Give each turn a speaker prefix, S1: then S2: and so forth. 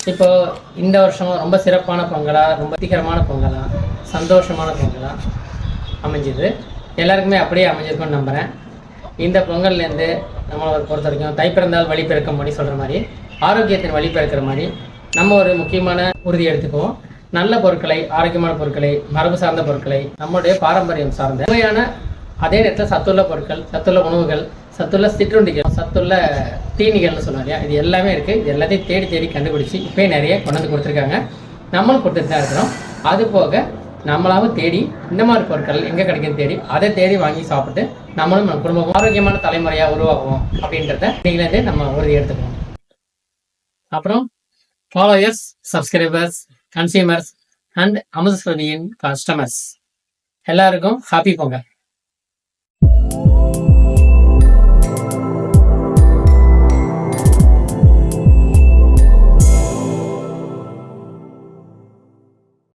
S1: இப்போ இந்த வருஷம் ரொம்ப சிறப்பான பொங்கலாக, ரொம்ப சீக்கிரமான பொங்கலாக, சந்தோஷமான பொங்கலாக அமைஞ்சுது. எல்லாருக்குமே அப்படியே அமைஞ்சிருக்கும்னு நம்புகிறேன். இந்த பொங்கல்லேருந்து நம்மளை பொறுத்த வரைக்கும் தைப்பிறந்தால் வழி பிறக்கும் மாதிரி சொல்கிற மாதிரி, ஆரோக்கியத்தின் வழி பிறக்கிற மாதிரி நம்ம ஒரு முக்கியமான உறுதி எடுத்துக்குவோம். நல்ல பொருட்களை, ஆரோக்கியமான பொருட்களை, மரபு சார்ந்த பொருட்களை, நம்முடைய பாரம்பரியம் சார்ந்த உண்மையான, அதே நேரத்தில் சத்துள்ள பொருட்கள், சத்துள்ள உணவுகள், சத்துள்ள சிற்றுண்டிகள், சத்துள்ள தீனிகள்னு சொன்னாங்க. இது எல்லாமே இருக்குது. இது எல்லாத்தையும் தேடி தேடி கண்டுபிடிச்சி இப்போ நிறைய கொண்டு வந்து கொடுத்துருக்காங்க. நம்மளும் கொடுத்துட்டு தான் இருக்கிறோம். அது போக நம்மளாவும் தேடி இந்த மாதிரி பொருட்கள் எங்கே கிடைக்குன்னு தேடி அதை தேடி வாங்கி சாப்பிட்டு நம்மளும் நம்ம குடும்பம் ஆரோக்கியமான தலைமுறையாக உருவாக்குவோம் அப்படின்றத நீங்களே நம்ம உறுதி எடுத்துக்கணும். அப்புறம் ஃபாலோயர்ஸ், சப்ஸ்கிரைபர்ஸ், கன்சியூமர்ஸ் அண்ட் அமுதஸ்வதியின் கஸ்டமர்ஸ் எல்லாருக்கும் ஹாப்பி பொங்கல்.